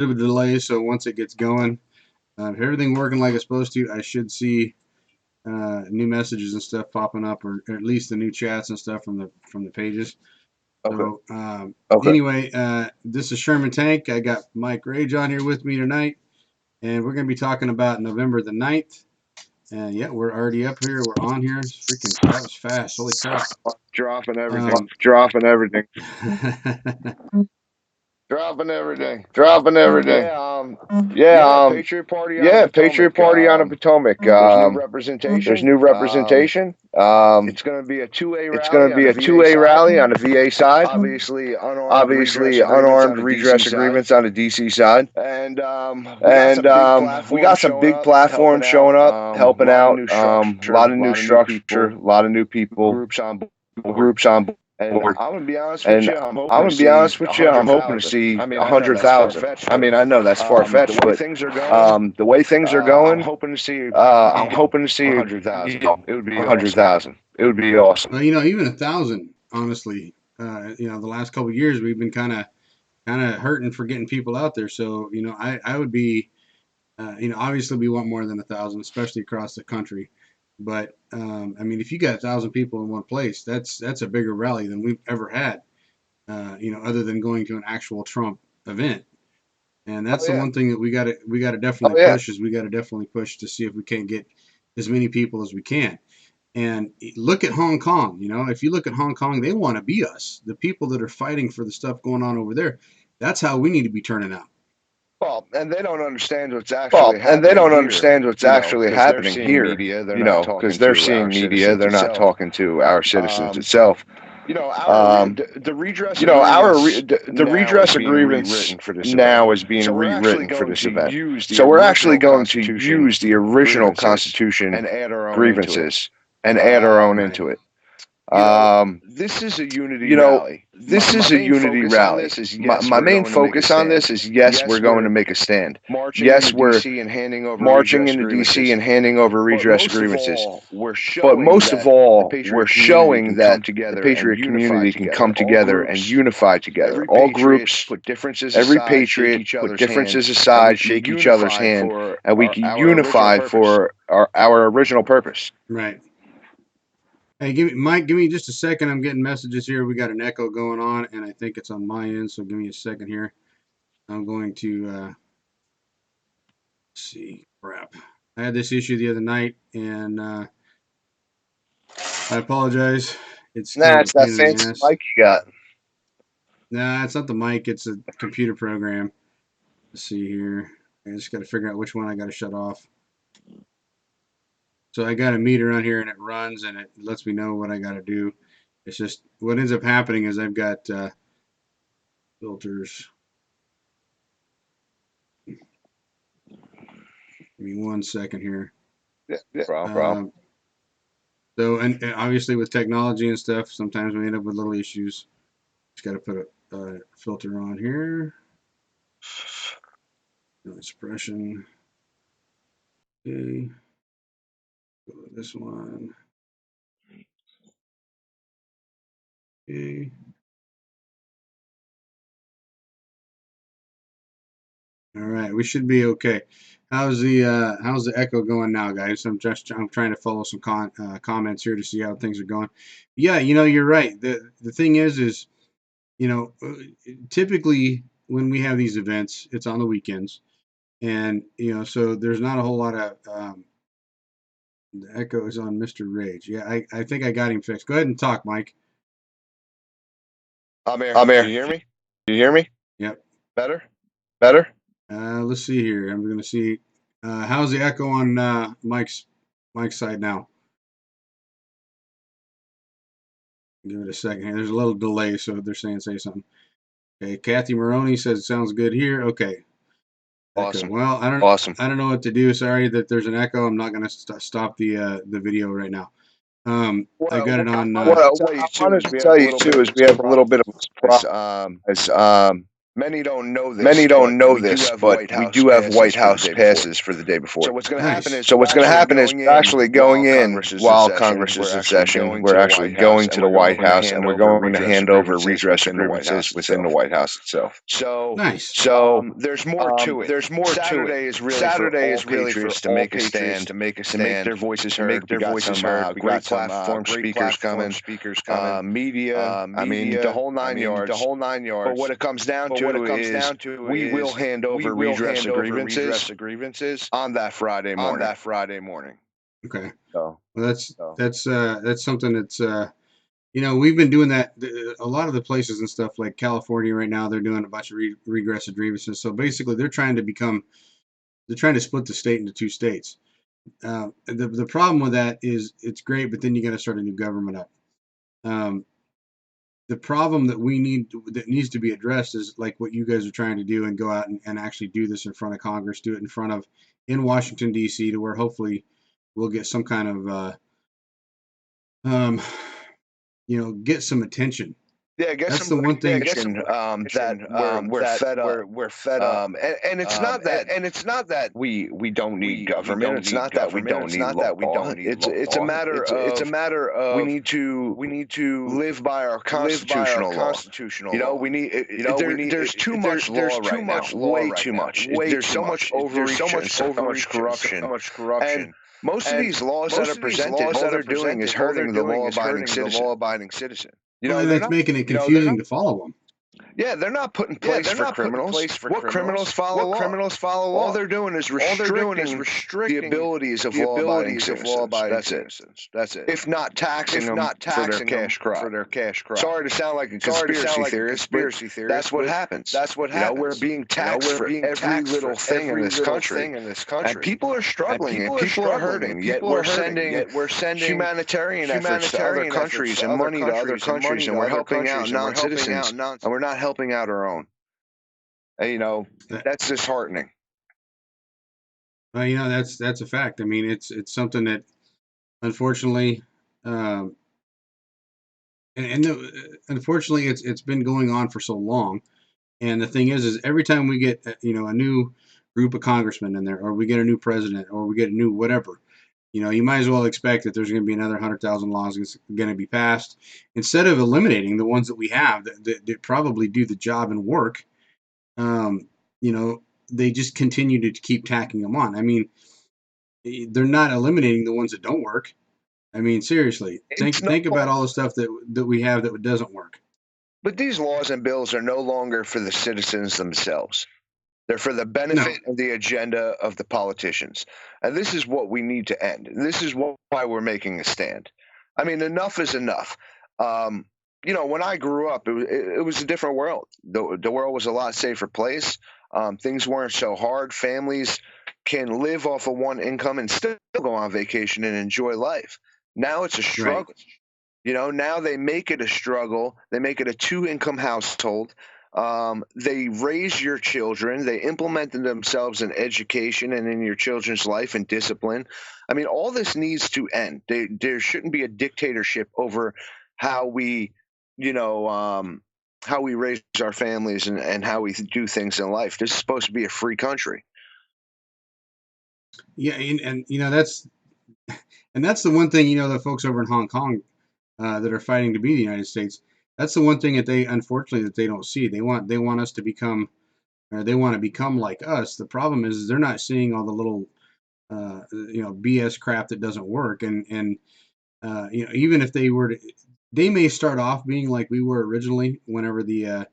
bit of a delay, so once it gets going, if everything working like it's supposed to, I should see new messages and stuff popping up, or at least the new chats and stuff from the pages. Okay. So anyway, this is Sherman Tank. I got Mike Rage on here with me tonight, and we're going to be talking about November the 9th. And yeah, we're already up here. We're on here. It's freaking, that was fast. Holy crap. Dropping everything. Dropping everything. Dropping everything. Dropping everything. Patriot Party on Yeah, the Potomac. Patriot Party on the Potomac. There's new representation. There's new representation. It's going to be a two-way rally. It's going to be a two-way rally on the VA side. Obviously, unarmed redress agreements on the DC side. And we got some big platforms showing up, helping out. A lot of new structure, a lot of new people, groups on board. And I'm gonna be honest with you. I'm hoping to see 100,000. I mean, I know that's far fetched, but the way things are going, I'm hoping to see. 100,000. It would be 100,000. It would be awesome. Well, even 1,000, honestly. The last couple of years we've been kind of hurting for getting people out there. So I would be, obviously we want more than 1,000, especially across the country. But I mean, if you got 1,000 people in one place, that's a bigger rally than we've ever had. Other than going to an actual Trump event, and that's the one thing that we got to definitely push is we got to definitely push to see if we can't get as many people as we can. And look at Hong Kong. If you look at Hong Kong, they want to be us. The people that are fighting for the stuff going on over there. That's how we need to be turning out. Well, and they don't understand what's actually happening here. Because they're seeing media, they're not talking to our citizens itself. The redress agreements now is being rewritten for this event. So we're actually going to use the original Constitution grievances and add our own into it. This is a unity rally. This is a unity rally. My main focus on this is yes, we're going to make a stand. Yes, we're marching into DC and handing over redress grievances. But most of all, we're showing that the Patriot community can come together and unify together. All groups, every patriot, put differences aside, shake each other's hand, and we can unify for our original purpose. Right. Hey, Mike, give me just a second. I'm getting messages here. We got an echo going on, and I think it's on my end, so give me a second here. I'm going to, let's see, crap. I had this issue the other night, and I apologize. It's that fancy mic you got. Nah, it's not the mic. It's a computer program. Let's see here. I just got to figure out which one I got to shut off. So I got a meter on here and it runs and it lets me know what I got to do. It's just what ends up happening is I've got filters. Give me 1 second here. Yeah, problem. So, and obviously with technology and stuff, sometimes we end up with little issues. Just got to put a filter on here. No expression. Okay. Go to this one. Okay. All right, we should be okay. How's the echo going now, guys? I'm trying to follow some comments here to see how things are going. Yeah, you're right. The thing is typically when we have these events, it's on the weekends, and so there's not a whole lot of the echo is on Mr. Rage. Yeah, I think I got him fixed. Go ahead and talk, Mike. I'm here. Can you hear me? You hear me? Yep. Better? Let's see here. I'm going to see. How's the echo on Mike's side now? Give it a second here. There's a little delay, so they're saying say something. Okay, Kathy Maroney says it sounds good here. Okay. Awesome. Echo. Well, I don't know what to do. Sorry that there's an echo. I'm not going to stop the video right now. I got it on. What I wanted to tell you too is we have a little bit of a surprise. Many don't know this, but we do have White House passes for the day before. So what's going to happen is we're actually going in while Congress is in session. We're actually going to the White House, and we're going to hand over redress grievances within the White House itself. So Nice. there's more to it. Saturday is really for all patriots to make a stand, to make their voices heard. We got some great platform speakers coming, media. I mean, the whole 9 yards. But what it comes down to is we will hand over redress grievances on that Friday morning. Okay. So Well, that's something that's we've been doing that. A lot of the places and stuff like California right now, they're doing a bunch of regressive grievances. So basically, they're trying to split the state into two states. The problem with that is it's great, but then you got to start a new government up. The problem that needs to be addressed is like what you guys are trying to do, and go out and actually do this in front of Congress, do it in Washington D.C., to where hopefully we'll get some kind of get some attention. Yeah, that's the one thing. That we're fed up. And it's not that we don't need government. It's not that we don't need law. It's a matter of we need to live by our constitutional law. There's too much law right now. Way too much. There's so much overreach and so much corruption. And most of these laws that are presented, all they're doing is hurting the law-abiding citizen. That's making it confusing to follow them. Yeah, they're not put in place for criminals. What criminals follow law? All they're doing is restricting the abilities of law-abiding citizens. That's it. If not taxing them for their cash crop. Sorry to sound like a conspiracy theorist, but that's what happens. We're being taxed for every little thing in this country. And people are struggling, and people are hurting. Yet we're sending humanitarian efforts to other countries and money to other countries, and we're helping out non-citizens, and we're not helping out our own. And, that's disheartening. Well, that's a fact. I mean, it's something that, unfortunately, unfortunately, it's been going on for so long. And the thing is every time we get a new group of congressmen in there, or we get a new president, or we get a new whatever, you might as well expect that there's going to be another 100,000 laws that's going to be passed, instead of eliminating the ones that we have that probably do the job and work. They just continue to keep tacking them on. I mean, they're not eliminating the ones that don't work. I mean, seriously, think about all the stuff that we have that doesn't work. But these laws and bills are no longer for the citizens themselves. They're for the benefit of the agenda of the politicians. And this is what we need to end. This is why we're making a stand. I mean, enough is enough. When I grew up, it was a different world. The world was a lot safer place. Things weren't so hard. Families can live off of one income and still go on vacation and enjoy life. Now it's a struggle. Right. Now they make it a struggle. They make it a two-income household. They raise your children. They implement themselves in education and in your children's life and discipline. I mean, all this needs to end. There shouldn't be a dictatorship over how we, how we raise our families and how we do things in life. This is supposed to be a free country. Yeah, and that's the one thing, the folks over in Hong Kong that are fighting to be the United States. That's the one thing that they don't see. They want us to become, or they want to become like us. The problem is they're not seeing all the little, BS crap that doesn't work. And even if they may start off being like we were originally whenever the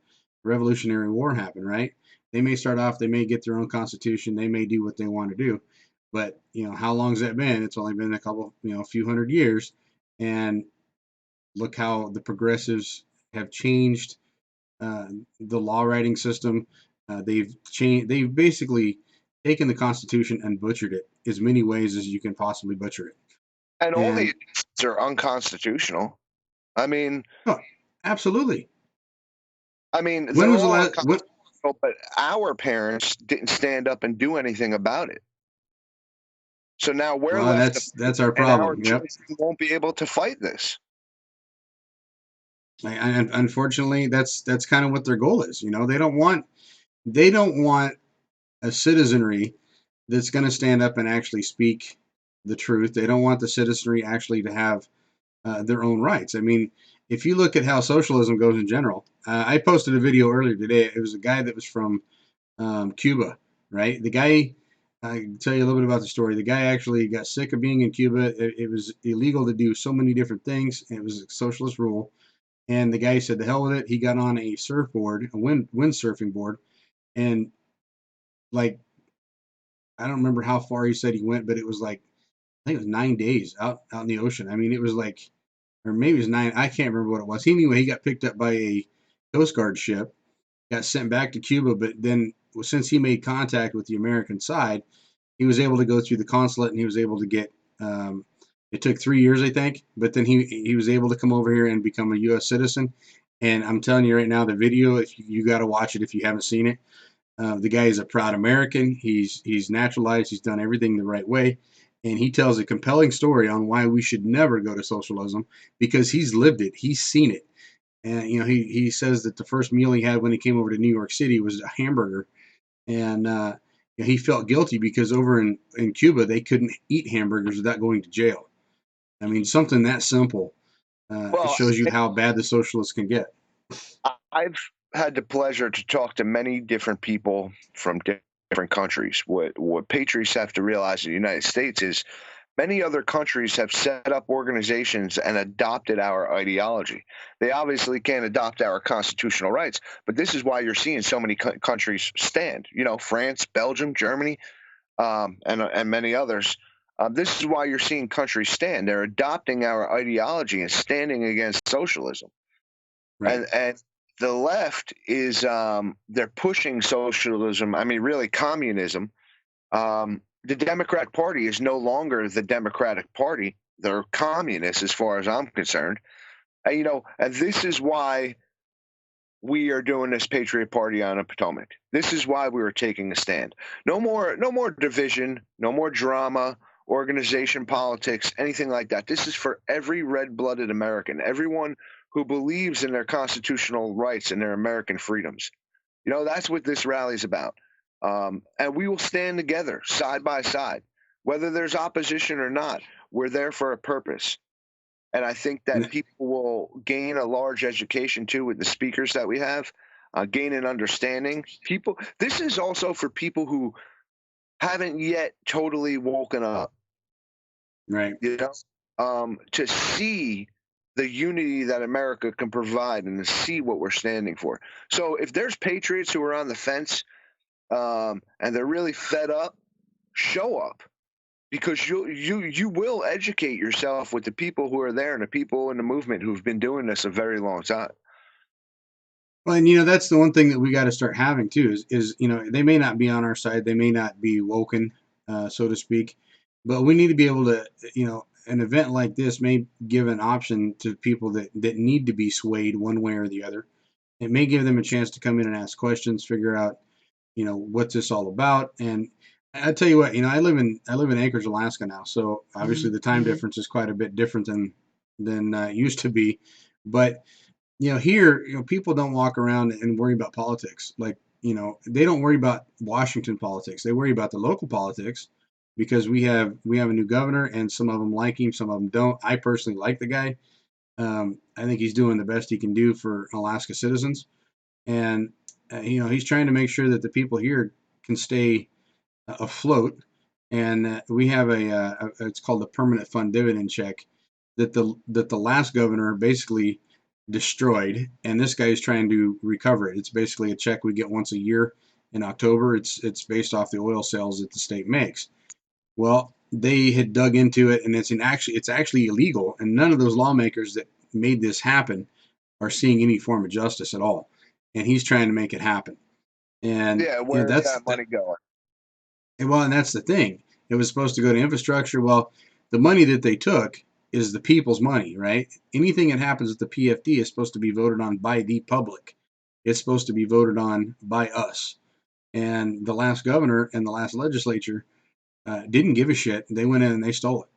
Revolutionary War happened, right? They may start off, they may get their own constitution, they may do what they want to do. But, how long has that been? It's only been a few hundred years. And look how the progressives have changed the law writing system. They've basically taken the Constitution and butchered it as many ways as you can possibly butcher it. And all the edicts are unconstitutional. I mean, absolutely. I mean, when was the last? But our parents didn't stand up and do anything about it. So now we're left. That's our problem. We won't be able to fight this. And unfortunately, that's kind of what their goal is. They don't want a citizenry that's going to stand up and actually speak the truth. They don't want the citizenry actually to have their own rights. I mean, if you look at how socialism goes in general, I posted a video earlier today. It was a guy that was from Cuba, right? The guy, I can tell you a little bit about the story. The guy actually got sick of being in Cuba. It was illegal to do so many different things. It was a socialist rule. And the guy said, the hell with it. He got on a surfboard, a windsurfing board, and like, I don't remember how far he said he went, but it was like, I think it was 9 days out in the ocean. I mean, it was like, or maybe it was nine. I can't remember what it was. Anyway, he got picked up by a Coast Guard ship, got sent back to Cuba, but then since he made contact with the American side, he was able to go through the consulate and he was able to get. It took 3 years, I think, but then he was able to come over here and become a U.S. citizen. And I'm telling you right now, the video, if you got to watch it if you haven't seen it. The guy is a proud American. He's naturalized. He's done everything the right way, and he tells a compelling story on why we should never go to socialism because he's lived it. He's seen it. And he says that the first meal he had when he came over to New York City was a hamburger, and he felt guilty because over in Cuba they couldn't eat hamburgers without going to jail. I mean, something that simple. It Well, shows you how bad the socialists can get. I've had the pleasure to talk to many different people from different countries. What patriots have to realize in the United States is many other countries have set up organizations and adopted our ideology. They obviously can't adopt our constitutional rights, but this is why you're seeing so many countries stand. France, Belgium, Germany, and many others. This is why you're seeing countries stand. They're adopting our ideology and standing against socialism. Right. And the left is they're pushing socialism. I mean, really communism. The Democratic Party is no longer the Democratic Party. They're communists, as far as I'm concerned. And this is why we are doing this Patriot Party on the Potomac. This is why we were taking a stand. No more division, no more drama, organization politics, anything like that. This is for every red-blooded American, everyone who believes in their constitutional rights and their American freedoms. That's what this rally is about. And we will stand together, side by side. Whether there's opposition or not, we're there for a purpose. And I think that people will gain a large education too with the speakers that we have, gain an understanding. This is also for people who haven't yet totally woken up. Right. To see the unity that America can provide and to see what we're standing for. So if there's patriots who are on the fence and they're really fed up, show up. Because you will educate yourself with the people who are there and the people in the movement who've been doing this a very long time. Well, and that's the one thing that we got to start having too is they may not be on our side, they may not be woken, so to speak, but we need to be able to an event like this may give an option to people that need to be swayed one way or the other. It may give them a chance to come in and ask questions, figure out what's this all about. And I tell you what, I live in Anchorage, Alaska now, so obviously the time difference is quite a bit different than it used to be, but here, people don't walk around and worry about politics. Like, they don't worry about Washington politics. They worry about the local politics because we have a new governor, and some of them like him, some of them don't. I personally like the guy. I think he's doing the best he can do for Alaska citizens, and he's trying to make sure that the people here can stay afloat. And we have it's called a permanent fund dividend check that the last governor basically destroyed, and this guy is trying to recover it. It's basically a check we get once a year in October. It's based off the oil sales that the state makes. Well, they had dug into it, and it's actually illegal, and none of those lawmakers that made this happen are seeing any form of justice at all. And he's trying to make it happen. And yeah, where's that money going? Well, and that's the thing. It was supposed to go to infrastructure. Well, the money that they took is the people's money, right? Anything that happens at the PFD is supposed to be voted on by the public. It's supposed to be voted on by us. And the last governor and the last legislature didn't give a shit. They went in and they stole it.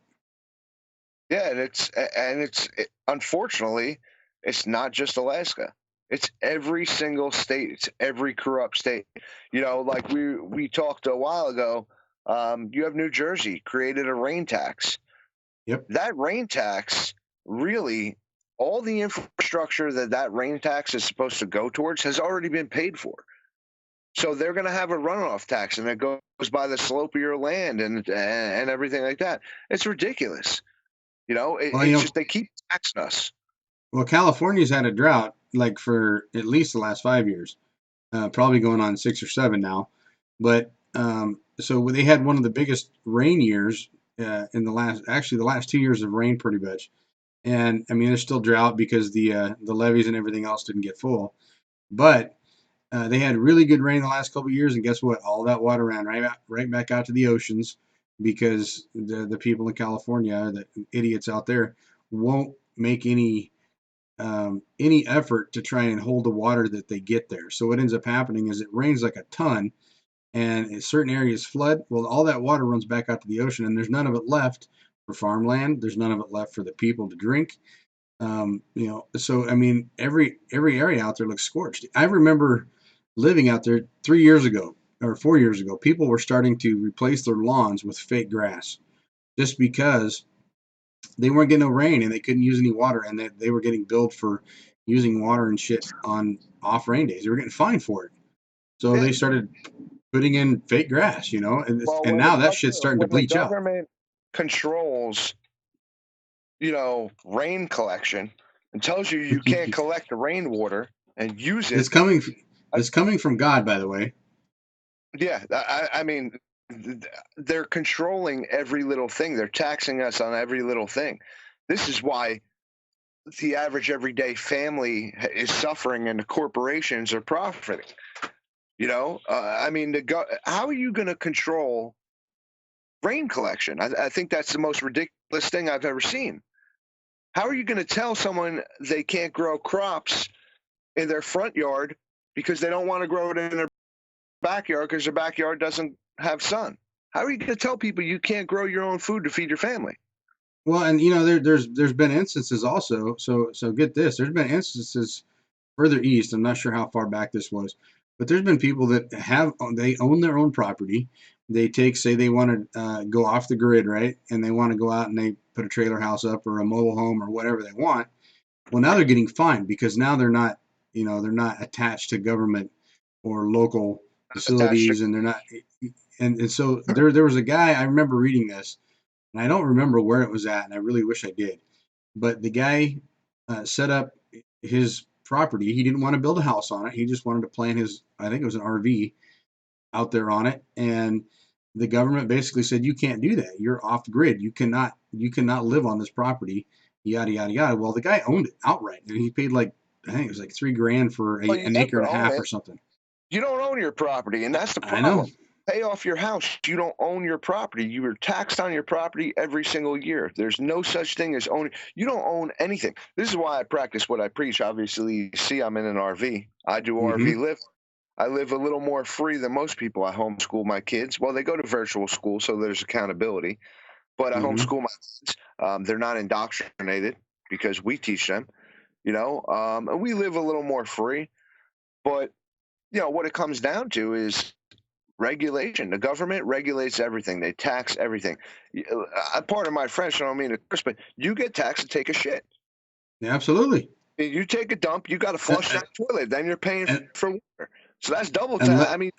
Yeah, and unfortunately, It's not just Alaska. It's every single state. It's every corrupt state. Like we talked a while ago. You have New Jersey created a rain tax. Yep. That rain tax, really, all the infrastructure that rain tax is supposed to go towards has already been paid for. So they're going to have a runoff tax, and it goes by the slope of your land and everything like that. It's ridiculous. It's just they keep taxing us. Well, California's had a drought like for at least the last 5 years, probably going on 6 or 7 now. But so they had one of the biggest rain years in the last 2 years of rain, pretty much. And I mean, there's still drought because the levees and everything else didn't get full. But they had really good rain the last couple of years, and guess what? All that water ran right back out to the oceans because the people in California, the idiots out there, won't make any effort to try and hold the water that they get there. So what ends up happening is it rains like a ton, and in certain areas flood. Well, all that water runs back out to the ocean, and there's none of it left for farmland. There's none of it left for the people to drink. So I mean, every area out there looks scorched. I remember living out there 3 years ago or 4 years ago. People were starting to replace their lawns with fake grass just because they weren't getting no rain and they couldn't use any water, and they were getting billed for using water and shit on off rain days. They were getting fined for it. So they started putting in fake grass, and now that shit's starting to bleach out. When the government controls, rain collection and tells you can't collect the rainwater and use it. It's coming from God, by the way. Yeah, I mean, they're controlling every little thing. They're taxing us on every little thing. This is why the average everyday family is suffering and the corporations are profiting. I mean, how are you going to control rain collection? I think that's the most ridiculous thing I've ever seen. How are you going to tell someone they can't grow crops in their front yard because they don't want to grow it in their backyard because their backyard doesn't have sun? How are you going to tell people you can't grow your own food to feed your family? Well, and there's been instances also. So get this. There's been instances further east. I'm not sure how far back this was, but there's been people that they own their own property. They say they want to go off the grid, right? And they want to go out and they put a trailer house up or a mobile home or whatever they want. Well, now they're getting fined because now they're not attached to government or local facilities, and they're not. And so there was a guy, I remember reading this, and I don't remember where it was at, and I really wish I did. But the guy set up his property. He didn't want to build a house on it. He just wanted to plant his, I think it was an RV out there on it. And the government basically said, you can't do that. You're off grid. You cannot live on this property, yada, yada, yada. Well, the guy owned it outright. And he paid I think it was like $3,000 for an acre and a half or something. You don't own your property, and that's the problem. I know. Pay off your house. You don't own your property. You are taxed on your property every single year. There's no such thing as owning. You don't own anything. This is why I practice what I preach. Obviously, you see I'm in an RV. I do RV live. I live a little more free than most people. I homeschool my kids. Well, they go to virtual school, so there's accountability. But I homeschool my kids. They're not indoctrinated because we teach them, and we live a little more free. But, what it comes down to is regulation. The government regulates everything. They tax everything. Part of my French, I don't mean to curse, but you get taxed to take a shit. Yeah, absolutely. You take a dump, you got to flush that toilet. Then you're paying for water. So that's double tax. I mean,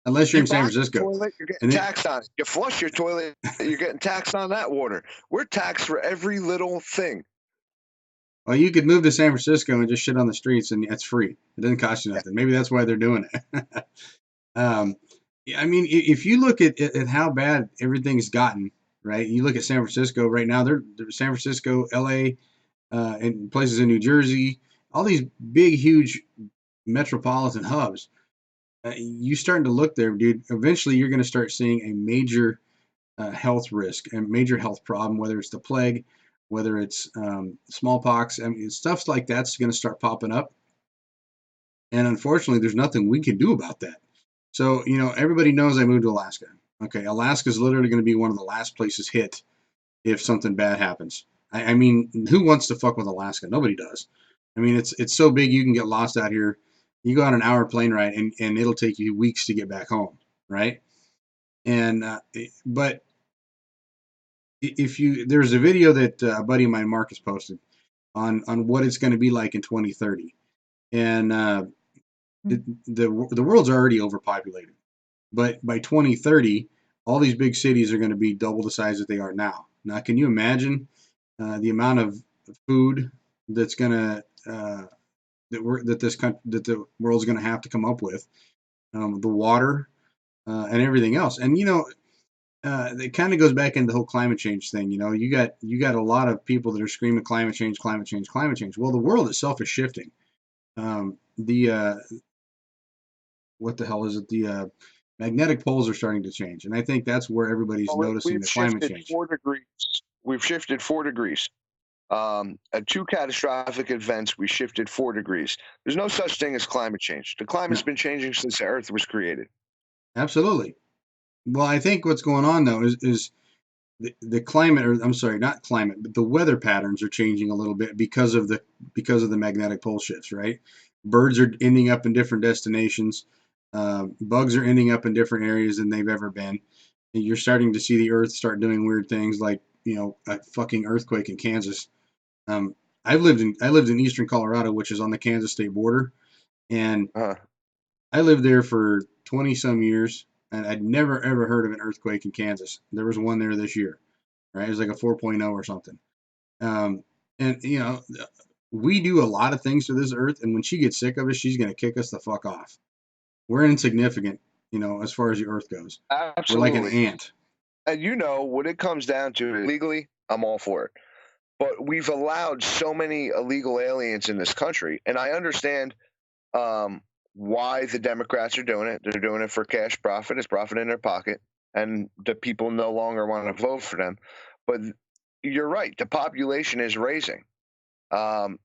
unless you're in San Francisco, toilet, you're getting taxed on it. You flush your toilet, you're getting taxed on that water. We're taxed for every little thing. Well, you could move to San Francisco and just shit on the streets, and it's free. It doesn't cost you nothing. Maybe that's why they're doing it. I mean, if you look at how bad everything's gotten, right? You look at San Francisco right now. They're San Francisco, LA, and places in New Jersey. All these big, huge metropolitan hubs. You starting to look there, dude. Eventually, you're going to start seeing a major health risk and major health problem, whether it's the plague, whether it's smallpox. I mean, stuff like that's going to start popping up. And unfortunately, there's nothing we can do about that. So, everybody knows I moved to Alaska. Okay, Alaska is literally going to be one of the last places hit if something bad happens. I mean, who wants to fuck with Alaska? Nobody does. I mean, it's so big you can get lost out here. You go on an hour plane ride and it'll take you weeks to get back home, right? And but if you there's a video that a buddy of mine, Marcus, posted on what it's going to be like in 2030, and the world's already overpopulated, but by 2030, all these big cities are going to be double the size that they are now. Now, can you imagine the amount of food that's going to that the world's going to have to come up with, the water and everything else, and it kind of goes back into the whole climate change thing. You got a lot of people that are screaming climate change, climate change, climate change. Well, the world itself is shifting. The what the hell is it? The magnetic poles are starting to change, and I think that's where everybody's noticing the climate change. 4 degrees. We've shifted 4 degrees. At 2 catastrophic events, we shifted 4 degrees. There's no such thing as climate change. The climate's been changing since the Earth was created. Absolutely. Well, I think what's going on though is the climate, or I'm sorry, not climate, but the weather patterns are changing a little bit because of the magnetic pole shifts, right? Birds are ending up in different destinations. Bugs are ending up in different areas than they've ever been. And you're starting to see the Earth start doing weird things, like a fucking earthquake in Kansas. Um, I lived in eastern Colorado, which is on the Kansas state border, and I lived there for 20 some years, and I'd never ever heard of an earthquake in Kansas. There was one there this year, right? It was like a 4.0 or something. Um, and we do a lot of things to this earth, and when she gets sick of us, she's gonna kick us the fuck off. We're insignificant, as far as the earth goes. Absolutely. We're like an ant. And what it comes down to, legally, I'm all for it. But we've allowed so many illegal aliens in this country, and I understand why the Democrats are doing it. They're doing it for cash profit. It's profit in their pocket, and the people no longer want to vote for them. But you're right. The population is raising, and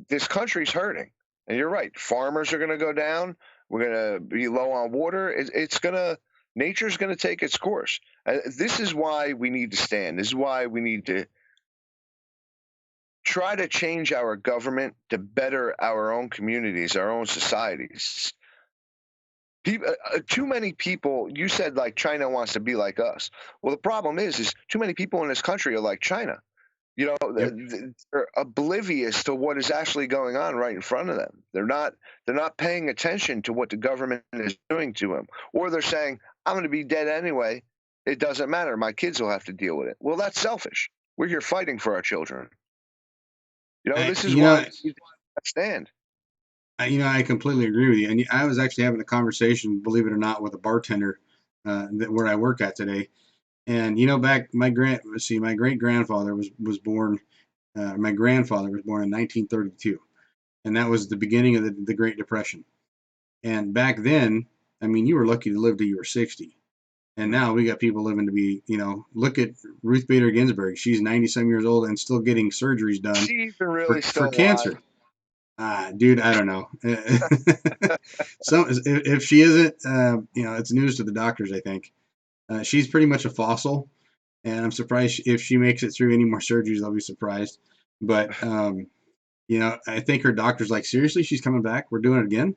this country's hurting. And you're right. Farmers are going to go down. We're going to be low on water. Nature's going to take its course. This is why we need to stand. This is why we need to try to change our government to better our own communities, our own societies. Too many people, you said like China wants to be like us. Well, the problem is too many people in this country are like China. Yep. They're oblivious to what is actually going on right in front of them. They're not paying attention to what the government is doing to them. Or they're saying, I'm going to be dead anyway. It doesn't matter. My kids will have to deal with it. Well, that's selfish. We're here fighting for our children. This is why we stand. I completely agree with you. And I was actually having a conversation, believe it or not, with a bartender where I work at today. And back my great grandfather was born. My grandfather was born in 1932, and that was the beginning of the Great Depression. And back then, I mean, you were lucky to live till you were 60. And now we got people living to be, look at Ruth Bader Ginsburg. She's 90 some years old and still getting surgeries done for cancer. Dude, I don't know. So if she isn't, it's news to the doctors, I think. She's pretty much a fossil, and I'm surprised if she makes it through any more surgeries. I'll be surprised. But I think her doctor's like, seriously, she's coming back. We're doing it again.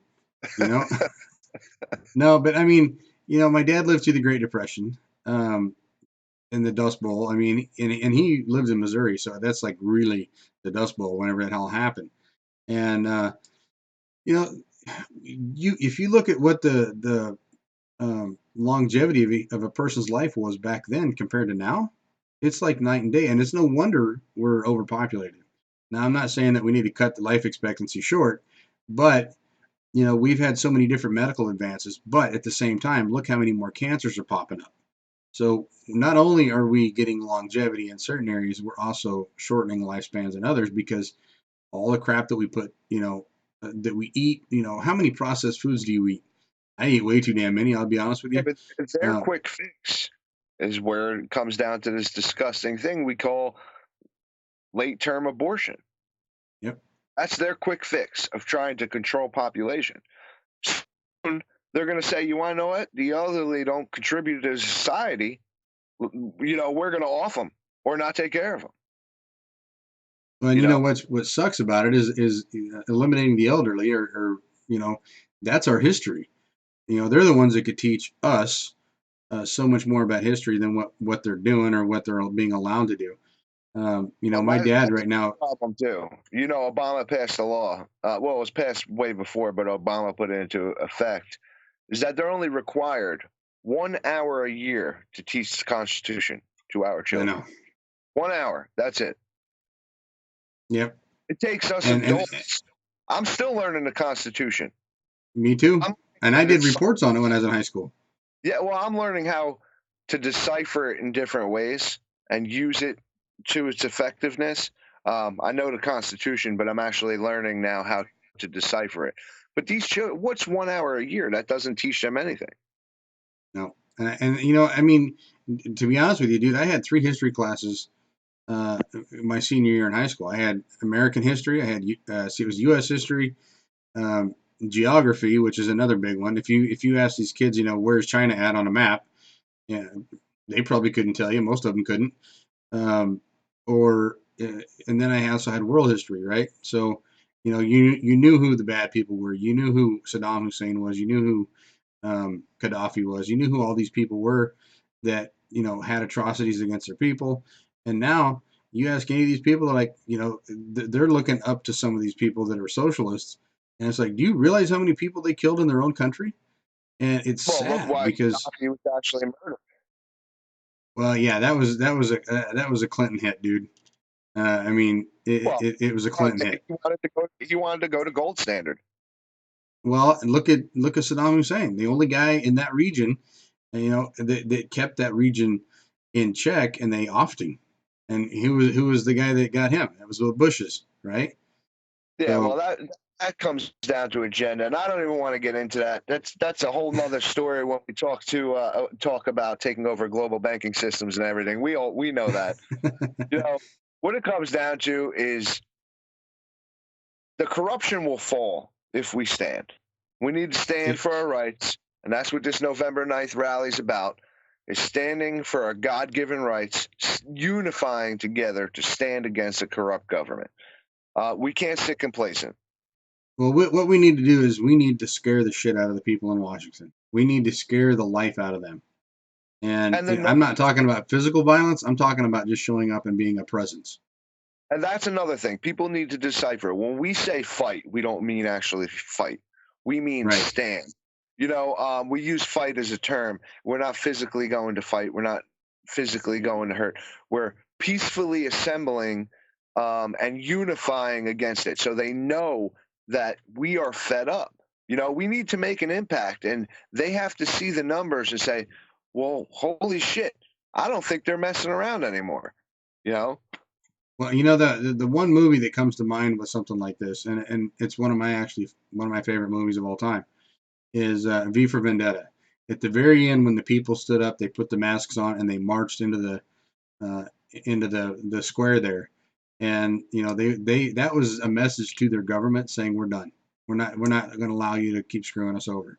No, but I mean, my dad lived through the Great Depression, in the Dust Bowl. I mean, and he lived in Missouri, so that's like really the Dust Bowl whenever that all happened. And if you look at what the longevity of a person's life was back then compared to now, it's like night and day. And it's no wonder we're overpopulated. Now, I'm not saying that we need to cut the life expectancy short, but we've had so many different medical advances. But at the same time, look how many more cancers are popping up. So not only are we getting longevity in certain areas, we're also shortening lifespans in others because all the crap that we put, that we eat, how many processed foods do you eat? I eat way too damn many, I'll be honest with you. Yeah, but their quick fix is where it comes down to this disgusting thing we call late-term abortion. Yep. That's their quick fix of trying to control population. Soon, they're going to say, you want to know what? The elderly don't contribute to society. We're going to off them. or not take care of them. Well, and you know what sucks about it is eliminating the elderly, or that's our history. They're the ones that could teach us so much more about history than what they're doing or what they're being allowed to do. Well, my dad that's right now. problem too. Obama passed a law. Well, it was passed way before, but Obama put it into effect. Is that they're only required 1 hour a year to teach the Constitution to our I children. know. 1 hour. That's it. Yep. It takes us And adults. I'm still learning the Constitution. Me too. And I did reports on it when I was in high school. Yeah, well, I'm learning how to decipher it in different ways and use it to its effectiveness. I know the Constitution, but I'm actually learning now how to decipher it. But these children, what's 1 hour a year? That doesn't teach them anything. No. And to be honest with you, dude, I had 3 history classes my senior year in high school. I had American history. I had it was U.S. history, geography, which is another big one. If you ask these kids, where's China at on a map, yeah, they probably couldn't tell you. Most of them couldn't. And then I also had world history, right? So, you knew who the bad people were. You knew who Saddam Hussein was. You knew who Gaddafi was. You knew who all these people were that had atrocities against their people. And now you ask any of these people, like they're looking up to some of these people that are socialists, and it's like, do you realize how many people they killed in their own country? And it's sad because he was actually murdered. Well, yeah, that was a Clinton hit, dude. It was a Clinton hit. He wanted to go to gold standard. Well, look at Saddam Hussein, the only guy in that region, that kept that region in check, and they offed him. And who was the guy that got him? That was the Bushes, right? Yeah, so, well, that comes down to agenda, and I don't even want to get into that. That's a whole nother story when we talk about taking over global banking systems and everything. We know that. What it comes down to is the corruption will fall if we stand. We need to stand for our rights, and that's what this November 9th rally is about, is standing for our God-given rights, unifying together to stand against a corrupt government. We can't sit complacent. Well, what we need to do is we need to scare the shit out of the people in Washington. We need to scare the life out of them. And I'm not talking about physical violence. I'm talking about just showing up and being a presence. And that's another thing. People need to decipher. When we say fight, we don't mean actually fight. We mean stand. We use fight as a term. We're not physically going to fight. We're not physically going to hurt. We're peacefully assembling and unifying against it. So they know that we are fed up. We need to make an impact, and they have to see the numbers and say, well, holy shit, I don't think they're messing around anymore. Well, the one movie that comes to mind with something like this, and it's one of my favorite movies of all time, is V for Vendetta. At the very end, when the people stood up, they put the masks on and they marched into the square there, and they that was a message to their government saying, we're done. We're not going to allow you to keep screwing us over.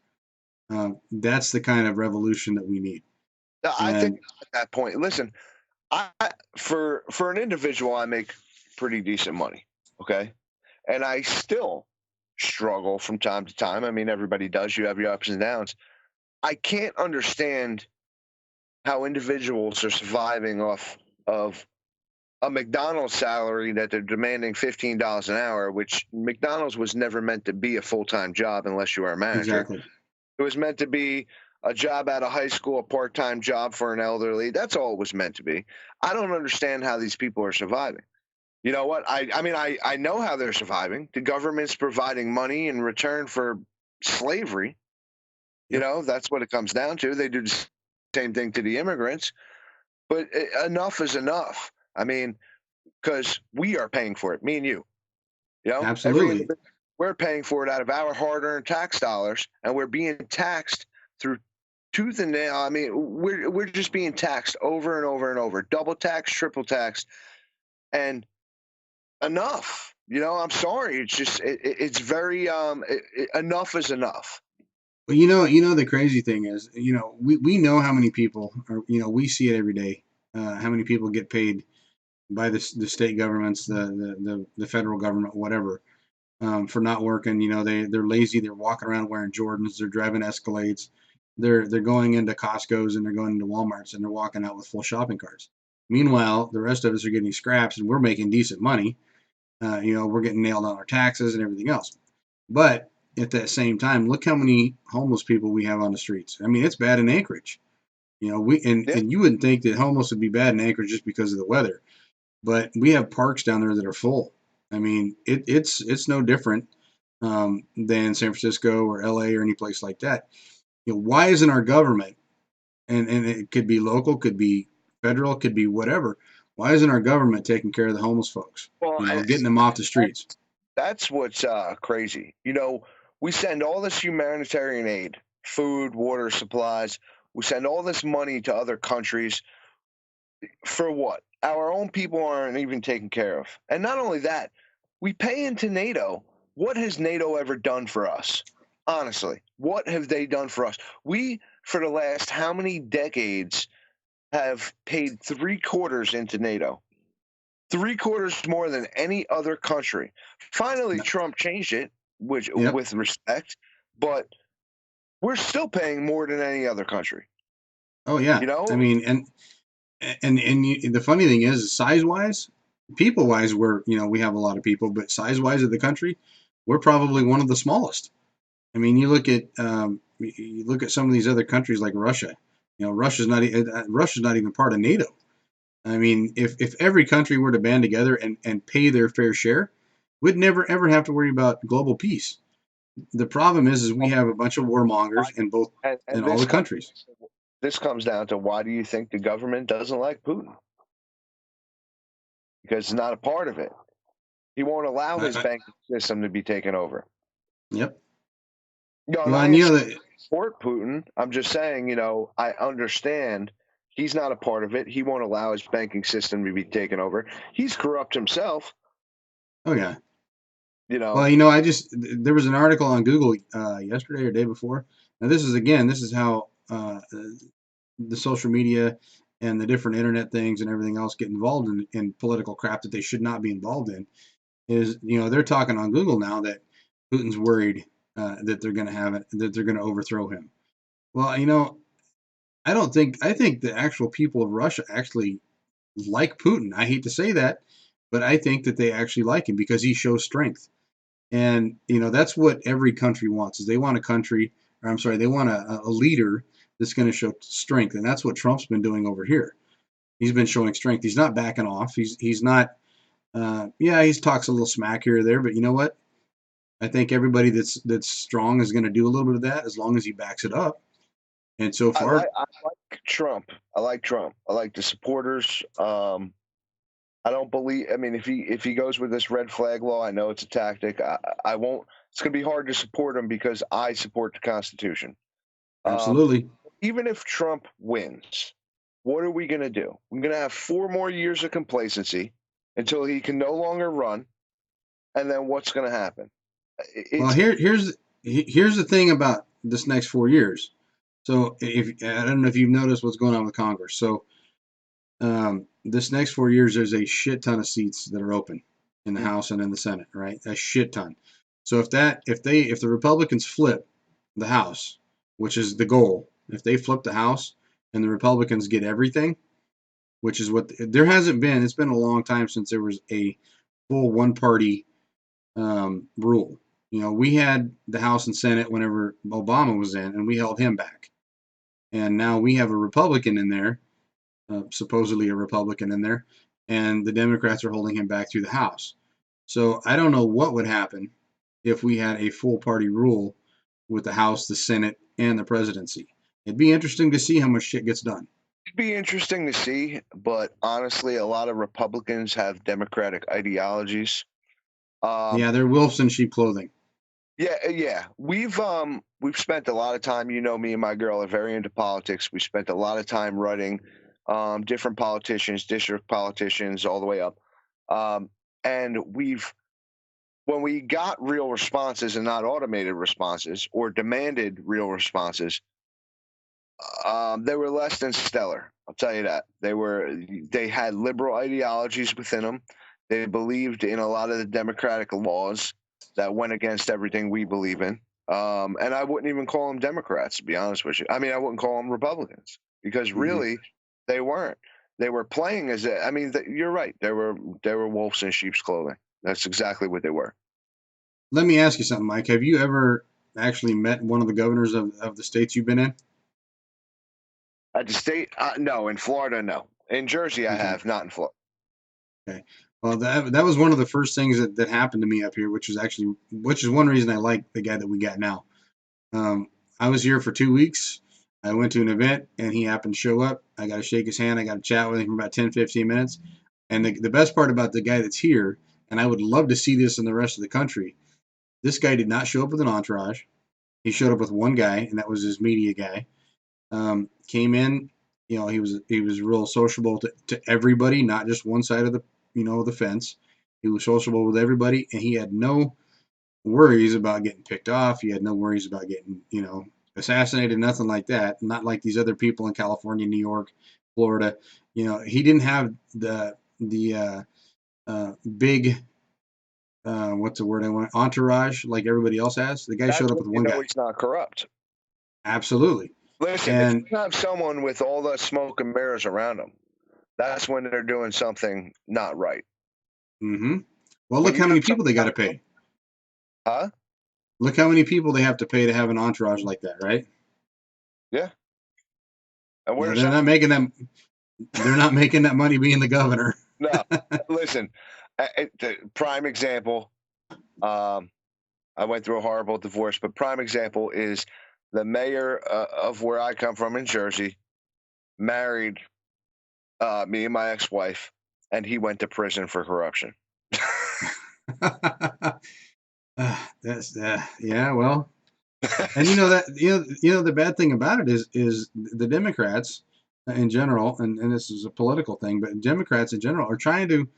That's the kind of revolution that we need. I think at that point, listen, for an individual, I make pretty decent money, okay? And I still struggle from time to time. I mean, everybody does. You have your ups and downs. I can't understand how individuals are surviving off of a McDonald's salary that they're demanding $15 an hour, which McDonald's was never meant to be a full-time job unless you are a manager. Exactly. It was meant to be a job out of high school, a part-time job for an elderly. That's all it was meant to be. I don't understand how these people are surviving. You know what? I know how they're surviving. The government's providing money in return for slavery. That's what it comes down to. They do the same thing to the immigrants. But enough is enough. I mean, because we are paying for it, me and you. Absolutely. We're paying for it out of our hard-earned tax dollars, and we're being taxed through tooth and nail. I mean, we're just being taxed over and over and over, double tax, triple tax, and enough. I'm sorry. It's just it's very enough is enough. Well, the crazy thing is, we know how many people are, we see it every day. How many people get paid by the state governments, the federal government, whatever, for not working. You know, they're lazy. They're walking around wearing Jordans. They're driving Escalades. They're going into Costco's and they're going into Walmart's and they're walking out with full shopping carts. Meanwhile, the rest of us are getting scraps and we're making decent money. You know, we're getting nailed on our taxes and everything else. But at that same time, look how many homeless people we have on the streets. I mean, it's bad in Anchorage. You know, and you wouldn't think that homeless would be bad in Anchorage just because of the weather, but we have parks down there that are full. I mean, it's no different than San Francisco or LA or any place like that. You know, why isn't our government, and it could be local, could be federal, could be whatever, why isn't our government taking care of the homeless folks? Well, You know, getting them off the streets. That's what's crazy. You know, we send all this humanitarian aid, food, water, supplies. We send all this money to other countries for what? Our own people aren't even taken care of. And not only that, we pay into NATO. What has NATO ever done for us? Honestly, what have they done for us? We, for the last how many decades, have paid 3/4 into NATO. 3/4 more than any other country. Finally, Trump changed it, which with respect, but we're still paying more than any other country. Oh yeah, You know, I mean, the funny thing is, size wise, people wise, we're, you know, we have a lot of people, but size wise of the country, we're probably one of the smallest. I mean, you look at some of these other countries like Russia. You know, Russia's not even part of NATO. I mean, if every country were to band together and pay their fair share, we'd never ever have to worry about global peace. The problem is we have a bunch of warmongers in both in all the countries. This comes down to, why do you think the government doesn't like Putin? Because it's not a part of it. He won't allow his banking system to be taken over. Yep. No, well, and you know that support Putin. I'm just saying, you know, I understand he's not a part of it. He won't allow his banking system to be taken over. He's corrupt himself. Oh yeah. You know. Well, you know, there was an article on Google yesterday or day before. Now this is how the social media and the different internet things and everything else get involved in political crap that they should not be involved in. Is, you know, they're talking on Google now that Putin's worried that they're going to have it, that they're going to overthrow him. Well, you know, I think the actual people of Russia actually like Putin. I hate to say that, but I think that they actually like him because he shows strength. And, you know, that's what every country wants, is they want a country, or I'm sorry, they want a leader that's going to show strength. And that's what Trump's been doing over here. He's been showing strength. He's not backing off. He's not, yeah, he talks a little smack here or there, but you know what? I think everybody that's strong is going to do a little bit of that as long as he backs it up. And so far, I like Trump. I like Trump. I like the supporters. I don't believe. I mean, if he goes with this red flag law, I know it's a tactic. I won't. It's going to be hard to support him because I support the Constitution. Absolutely. Even if Trump wins, what are we going to do? We're going to have 4 more years of complacency until he can no longer run, and then what's going to happen? Well, here's the thing about this next 4 years. So I don't know if you've noticed what's going on with Congress. So this next 4 years, there's a shit ton of seats that are open in the House and in the Senate, right? A shit ton. So if the Republicans flip the House, which is the goal, if they flip the House and the Republicans get everything, which is what there hasn't been. It's been a long time since there was a full one-party rule. You know, we had the House and Senate whenever Obama was in, and we held him back. And now we have a Republican in there, supposedly a Republican in there, and the Democrats are holding him back through the House. So I don't know what would happen if we had a full party rule with the House, the Senate, and the presidency. It'd be interesting to see how much shit gets done. It'd be interesting to see, but honestly, a lot of Republicans have Democratic ideologies. Yeah, they're wolves in sheep clothing. Yeah. We've spent a lot of time. You know, me and my girl are very into politics. We spent a lot of time writing different politicians, district politicians, all the way up. And when we got real responses and not automated responses, or demanded real responses, They were less than stellar. I'll tell you that. They had liberal ideologies within them. They believed in a lot of the democratic laws that went against everything we believe in. And I wouldn't even call them Democrats, to be honest with you. I mean, I wouldn't call them Republicans because really they weren't. They were playing as I mean, you're right. They were wolves in sheep's clothing. That's exactly what they were. Let me ask you something, Mike. Have you ever actually met one of the governors of the states you've been in? At the state, no. In Florida, no. In Jersey, I have, not in Florida. Okay. Well, that was one of the first things that happened to me up here, which is one reason I like the guy that we got now. I was here for 2 weeks. I went to an event and he happened to show up. I got to shake his hand. I got to chat with him for about 10, 15 minutes. And the best part about the guy that's here, and I would love to see this in the rest of the country, this guy did not show up with an entourage. He showed up with one guy, and that was his media guy. Came in, he was real sociable to everybody, not just one side of the fence. He was sociable with everybody, and he had no worries about getting picked off. He had no worries about getting assassinated, nothing like that. Not like these other people in California, New York, Florida. He didn't have the big what's the word I want, entourage like everybody else has. The guy showed up with one guy. He's not corrupt. Absolutely. Listen, if you have someone with all the smoke and mirrors around them, that's when they're doing something not right. Well, look how many people they got to pay. Huh? Look how many people they have to pay to have an entourage like that, right? Yeah. And they're not making that. They're not making that money being the governor. No. Listen, the prime example. I went through a horrible divorce, but prime example is the mayor of where I come from in Jersey married me and my ex-wife, and he went to prison for corruption. That's yeah, well, and the bad thing about it is the Democrats in general, and this is a political thing, but Democrats in general are trying to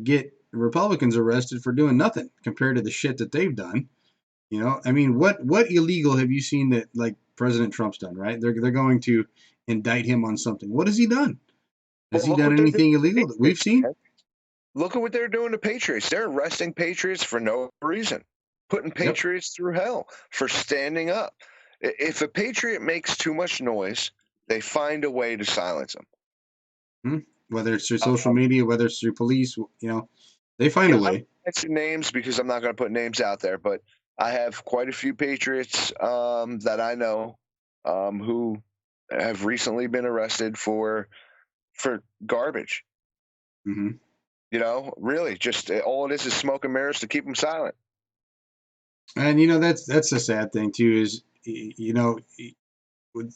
get Republicans arrested for doing nothing compared to the shit that they've done. I mean, what illegal have you seen that like President Trump's done? Right? They're going to indict him on something. What has he done? Has he done anything illegal that we've seen? Look at what they're doing to patriots. They're arresting patriots for no reason, putting patriots through hell for standing up. If a patriot makes too much noise, they find a way to silence them. Whether it's through social media, whether it's through police, they find a way. I won't mention names because I'm not going to put names out there, but I have quite a few patriots that I know who have recently been arrested for garbage. Really, just all it is smoke and mirrors to keep them silent. And that's the sad thing too is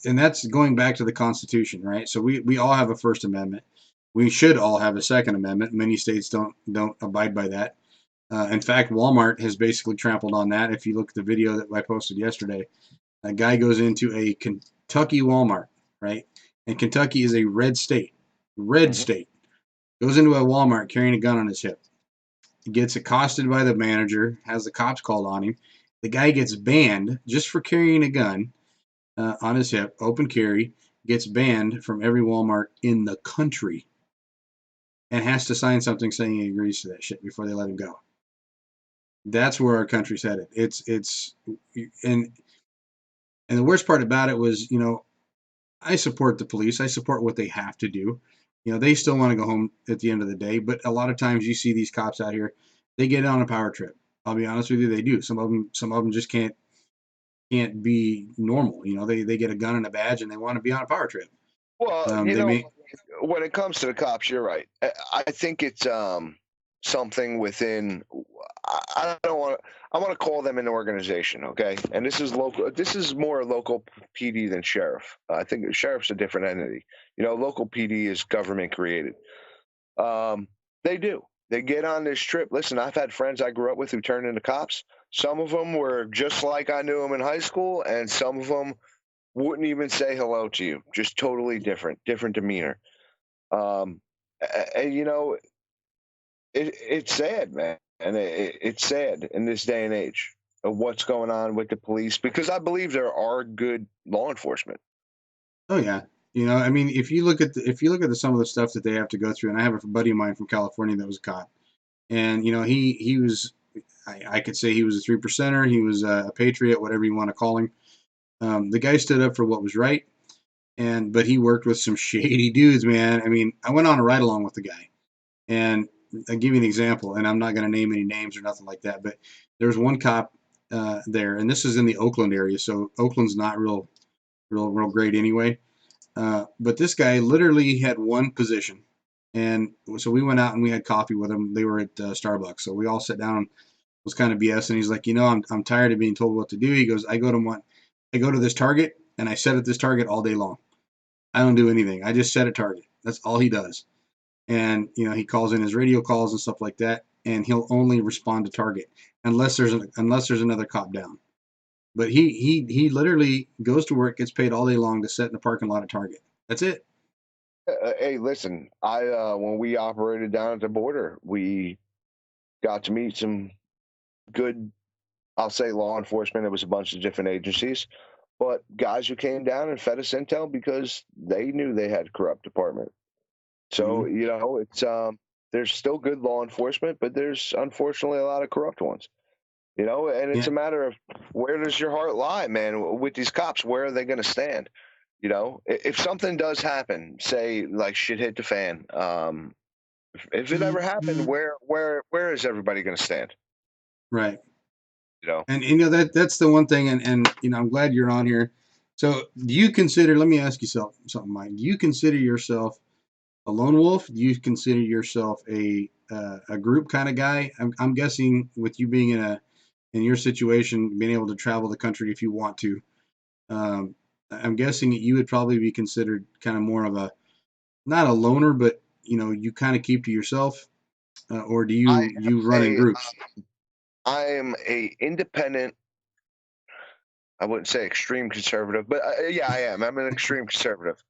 and that's going back to the Constitution, right? So we all have a First Amendment. We should all have a Second Amendment. Many states don't abide by that. In fact, Walmart has basically trampled on that. If you look at the video that I posted yesterday, a guy goes into a Kentucky Walmart, right? And Kentucky is a red state. State. Goes into a Walmart carrying a gun on his hip. He gets accosted by the manager, has the cops called on him. The guy gets banned just for carrying a gun on his hip, open carry, gets banned from every Walmart in the country and has to sign something saying he agrees to that shit before they let him go. That's where our country's headed. And the worst part about it was, I support the police. I support what they have to do. They still want to go home at the end of the day, but a lot of times you see these cops out here, they get on a power trip. I'll be honest with you, they do. Some of them just can't be normal. They get a gun and a badge and they want to be on a power trip. Well, when it comes to the cops, you're right. I think it's something within. I want to call them an organization, okay? And this is local. This is more local PD than sheriff. I think sheriff's a different entity. Local PD is government created. They do. They get on this trip. Listen, I've had friends I grew up with who turned into cops. Some of them were just like I knew them in high school, and some of them wouldn't even say hello to you. Just totally different demeanor. And it's sad, man. And it's sad in this day and age of what's going on with the police, because I believe there are good law enforcement. Oh yeah. I mean, if you look at some of the stuff that they have to go through, and I have a buddy of mine from California that was a cop, and he was, I could say he was a 3%er. He was a patriot, whatever you want to call him. The guy stood up for what was right, but he worked with some shady dudes, man. I mean, I went on a ride along with the guy, and I'll give you an example, and I'm not going to name any names or nothing like that, but there's one cop there, and this is in the Oakland area, so Oakland's not real great anyway. But this guy literally had one position. And so we went out and we had coffee with him. They were at Starbucks. So we all sat down and was kind of BS. And he's like, I'm tired of being told what to do. He goes, I go to this target and I set at this target all day long. I don't do anything. I just set a target. That's all he does. And, he calls in his radio calls and stuff like that. And he'll only respond to target unless there's another cop down. But he literally goes to work, gets paid all day long to sit in the parking lot at Target. That's it. Hey, listen, I when we operated down at the border, we got to meet some good, I'll say, law enforcement. It was a bunch of different agencies, but guys who came down and fed us intel because they knew they had a corrupt department. So it's there's still good law enforcement, but there's unfortunately a lot of corrupt ones. And it's Yeah. a matter of where does your heart lie, man? With these cops, where are they going to stand? If something does happen, say like shit hit the fan, if it ever happened, where is everybody going to stand? Right. You know, And that's the one thing, and I'm glad you're on here. So do you consider? Let me ask you something, Mike. Do you consider yourself a lone wolf? Do you consider yourself a group kind of guy? I'm guessing with you being in your situation, being able to travel the country if you want to. Um, I'm guessing that you would probably be considered kind of more of a, not a loner, but you kind of keep to yourself, or do I you run in am groups? I am a independent. I wouldn't say extreme conservative, but yeah, I am. I'm an extreme conservative.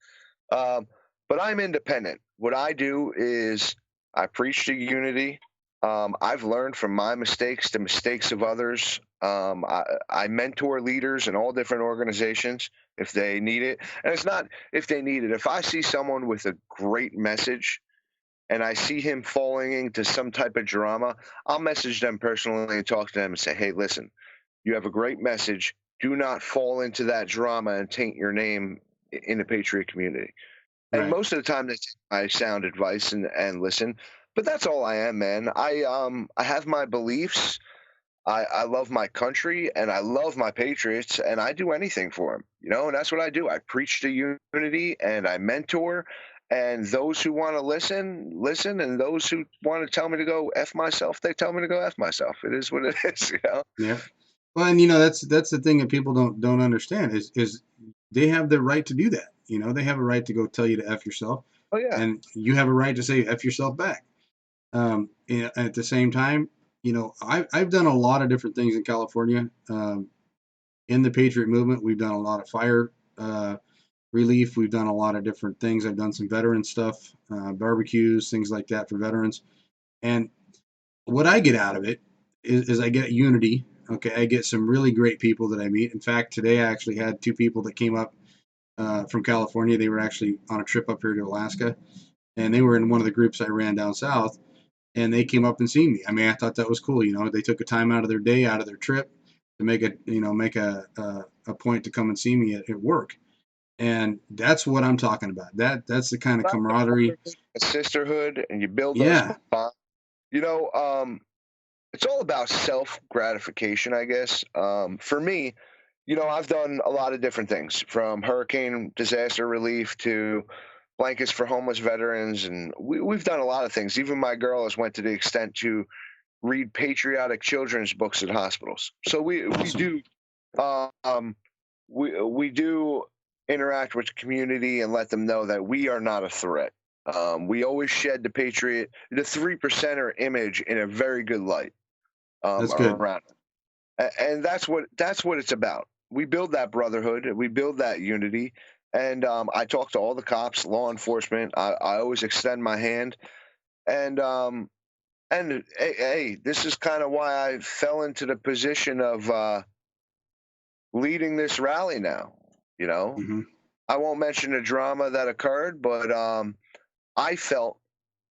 Um, but I'm independent. What I do is I preach to unity. I've learned from my mistakes, the mistakes of others. I mentor leaders in all different organizations if they need it. And it's not if they need it. If I see someone with a great message and I see him falling into some type of drama, I'll message them personally and talk to them and say, hey, listen, you have a great message. Do not fall into that drama and taint your name in the Patriot community. And Right. most of the time, that's I sound advice and listen. But that's all I am, man. I have my beliefs. I love my country and I love my patriots and I do anything for them, and that's what I do. I preach to unity and I mentor. And those who want to listen, listen. And those who want to tell me to go F myself, they tell me to go F myself. It is what it is. Yeah. Well, and that's the thing that people don't understand is they have the right to do that. They have a right to go tell you to f yourself, Oh, yeah. and you have a right to say f yourself back. At the same time, I've done a lot of different things in California. In the Patriot movement, we've done a lot of fire relief. We've done a lot of different things. I've done some veteran stuff, barbecues, things like that for veterans. And what I get out of it is I get unity. Okay, I get some really great people that I meet. In fact, today I actually had two people that came up from California. They were actually on a trip up here to Alaska, and they were in one of the groups I ran down south. And they came up and seen me. I mean, I thought that was cool. They took a time out of their day, out of their trip, to make a point to come and see me at work. And that's what I'm talking about. That's the kind of camaraderie. A sisterhood, and you build those Yeah. bonds. You know, it's all about self gratification, I guess. For me, I've done a lot of different things from hurricane disaster relief to blankets for homeless veterans. And we've done a lot of things. Even my girl has went to the extent to read patriotic children's books at hospitals. So Awesome. we do interact with the community and let them know that we are not a threat. We always shed the 3%er image in a very good light That's good. around, and that's what it's about. We build that brotherhood, we build that unity, and I talk to all the cops, law enforcement. I always extend my hand, and hey, this is kind of why I fell into the position of leading this rally now. You know, Hmm. I won't mention the drama that occurred, but I felt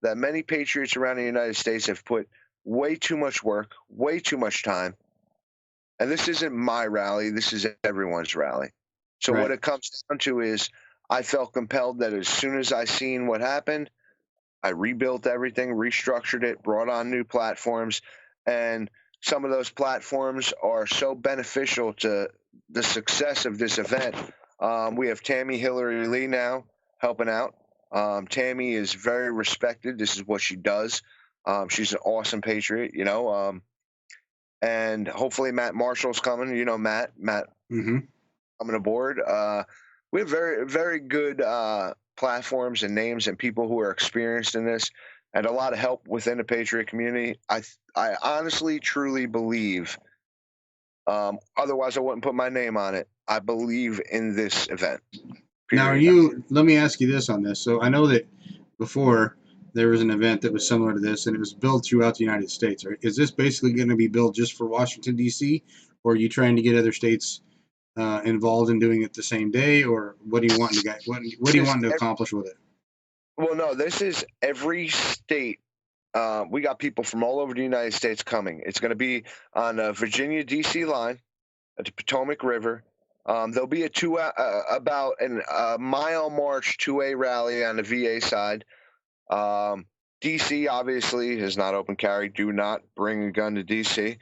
that many patriots around the United States have put way too much work, way too much time. And this isn't my rally, this is everyone's rally. So Right. what it comes down to is I felt compelled that as soon as I seen what happened, I rebuilt everything, restructured it, brought on new platforms, and some of those platforms are so beneficial to the success of this event. We have Tammy Hillary Lee now helping out. Tammy is very respected. This is what she does. She's an awesome patriot, and hopefully Matt Marshall's coming. Matt Mm-hmm. coming aboard. We have very, very good platforms and names and people who are experienced in this, and a lot of help within the Patriot community. I honestly, truly believe. Otherwise, I wouldn't put my name on it. I believe in this event. Period. Let me ask you this on this. So I know that before there was an event that was similar to this, and it was billed throughout the United States. Right? Is this basically going to be billed just for Washington D.C., or are you trying to get other states involved in doing it the same day, or what do you want to get? What do you want to accomplish with it? Well, no, this is every state. We got people from all over the United States coming. It's going to be on the Virginia D.C. line at the Potomac River. There'll be about a mile march 2A rally on the VA side. DC obviously is not open carry. Do not bring a gun to DC.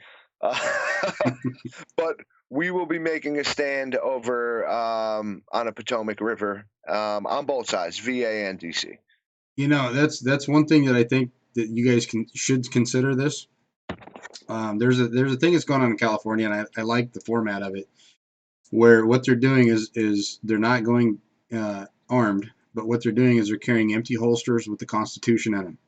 But we will be making a stand over on a Potomac River on both sides, VA and DC. That's one thing that I think that you guys should consider this. There's a thing that's going on in California, and I like the format of it, where what they're doing is they're not going armed, but what they're doing is they're carrying empty holsters with the Constitution in them.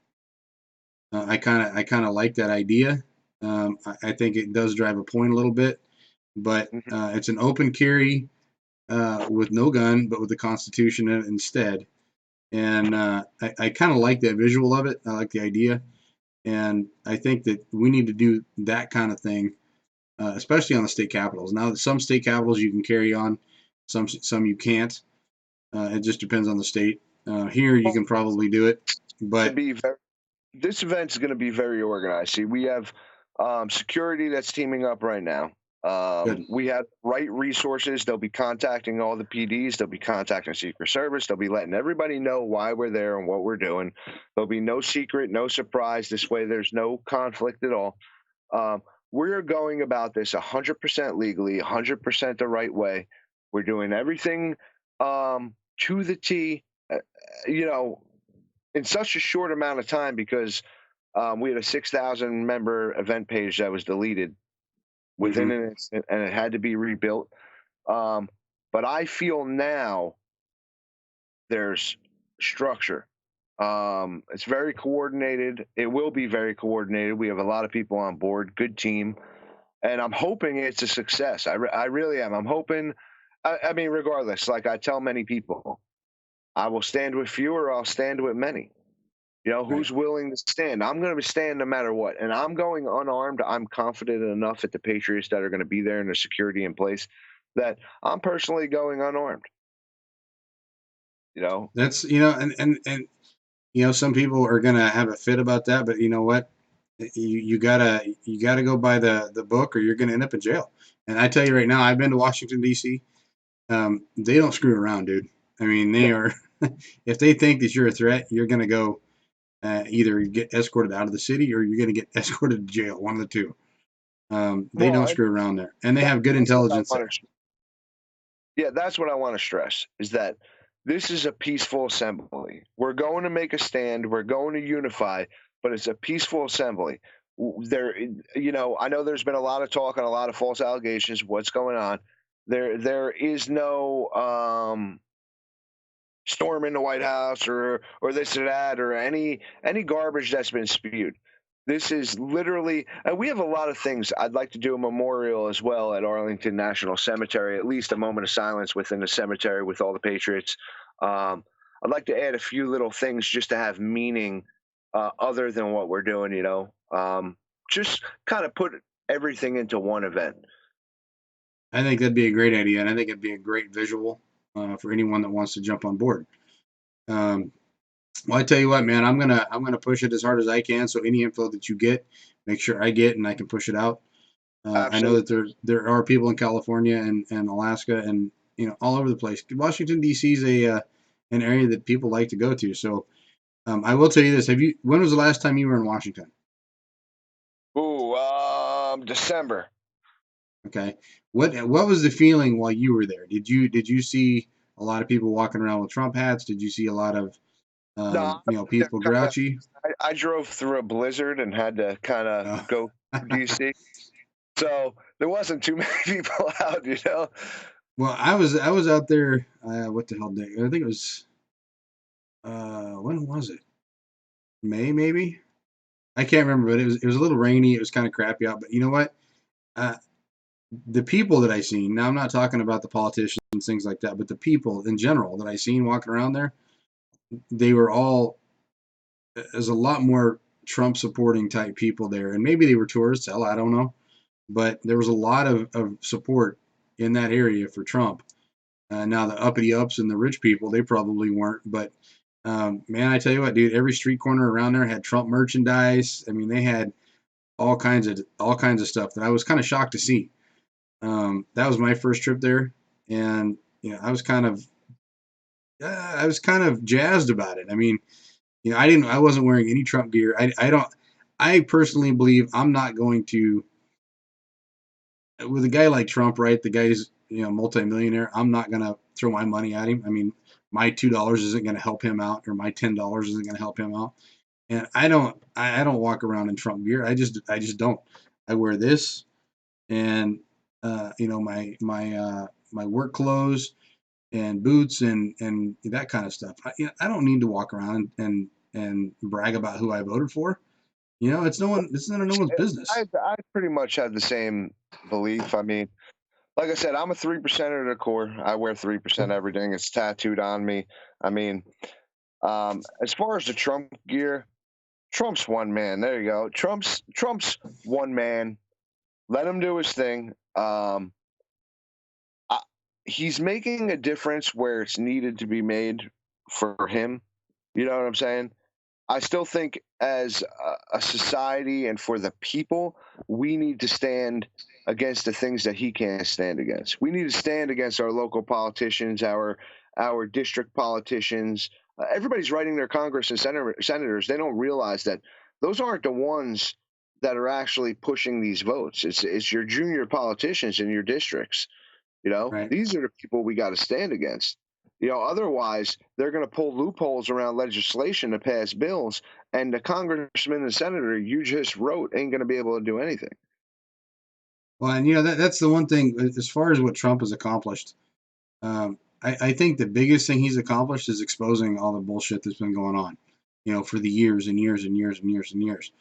I kind of like that idea. I think it does drive a point a little bit, but it's an open carry with no gun, but with the Constitution in it instead. And I kind of like that visual of it. I like the idea, and I think that we need to do that kind of thing, especially on the state capitals. Now, some state capitals you can carry on, some you can't. It just depends on the state. Here, you can probably do it, but this event is going to be very organized. See, we have security that's teaming up right now. We have right resources. They'll be contacting all the PDs. They'll be contacting Secret Service. They'll be letting everybody know why we're there and what we're doing. There'll be no secret, no surprise. This way, there's no conflict at all. We're going about this 100% legally, 100% the right way. We're doing everything to the T, in such a short amount of time because we had a 6,000 member event page that was deleted within an instant, and it had to be rebuilt. But I feel now there's structure. It's very coordinated. It will be very coordinated. We have a lot of people on board, good team, and I'm hoping it's a success. I really am. I'm hoping. I mean, regardless, like I tell many people, I will stand with few or I'll stand with many. Who's willing to stand? I'm going to stand no matter what. And I'm going unarmed. I'm confident enough at the Patriots that are going to be there and the security in place that I'm personally going unarmed. That's, and some people are going to have a fit about that, but you know what? You gotta go by the book or you're going to end up in jail. And I tell you right now, I've been to Washington, D.C. They don't screw around, dude. I mean, they are, if they think that you're a threat, you're going to go either get escorted out of the city or you're going to get escorted to jail, one of the two. They don't screw around there, and they have good intelligence there. Yeah, that's what I want to stress, is that this is a peaceful assembly. We're going to make a stand. We're going to unify, but it's a peaceful assembly. I know there's been a lot of talk and a lot of false allegations. What's going on? There is no storming the White House or this or that or any garbage that's been spewed. This is literally, and we have a lot of things. I'd like to do a memorial as well at Arlington National Cemetery, at least a moment of silence within the cemetery with all the Patriots. I'd like to add a few little things just to have meaning other than what we're doing, just kind of put everything into one event. I think that'd be a great idea, and I think it'd be a great visual. for anyone that wants to jump on board. Well, I tell you what, man, I'm gonna push it as hard as I can. So any info that you get, make sure I get and I can push it out. I know that there are people in California and Alaska and all over the place. Washington D.C. is an area that people like to go to. So I will tell you this: when was the last time you were in Washington? December. Okay. What was the feeling while you were there? Did you see a lot of people walking around with Trump hats? Did you see a lot of No, people grouchy? I drove through a blizzard and had to kind of go DC, so there wasn't too many people out, Well, I was out there. What the hell day? I think it was. When was it? May maybe. I can't remember, but it was a little rainy. It was kind of crappy out. But you know what? Uh, the people that I seen. Now I'm not talking about the politicians and things like that, but the people in general that I seen walking around there, they were all. There's a lot more Trump supporting type people there, and maybe they were tourists. Hell, I don't know, but there was a lot of support in that area for Trump. Now the uppity ups and the rich people, they probably weren't, but man, I tell you what, dude, every street corner around there had Trump merchandise. I mean, they had all kinds of stuff that I was kind of shocked to see. That was my first trip there, and I was kind of jazzed about it. I mean, I wasn't wearing any Trump gear. I personally believe I'm not going to, with a guy like Trump, right? The guy's, multimillionaire. I'm not going to throw my money at him. I mean, my $2 isn't going to help him out, or my $10 isn't going to help him out. And I don't walk around in Trump gear. I just don't. I wear this and, my work clothes and boots and that kind of stuff. I don't need to walk around and brag about who I voted for. It's none of no one's business. I pretty much have the same belief. I mean, like I said, I'm a 3%er to the core. I wear 3% everything. It's tattooed on me. I mean, as far as the Trump gear, Trump's one man. There you go. Trump's one man. Let him do his thing. He's making a difference where it's needed to be made for him. You know what I'm saying? I still think as a society and for the people, we need to stand against the things that he can't stand against. We need to stand against our local politicians, our district politicians. Everybody's writing their Congress and senators. They don't realize that those aren't the ones that are actually pushing these votes. It's your junior politicians in your districts. Right. These are the people we got to stand against. Otherwise they're going to pull loopholes around legislation to pass bills, and the congressman and senator you just wrote ain't going to be able to do anything. Well, and that's the one thing as far as what Trump has accomplished. I think the biggest thing he's accomplished is exposing all the bullshit that's been going on, for the years and years and years and years and years.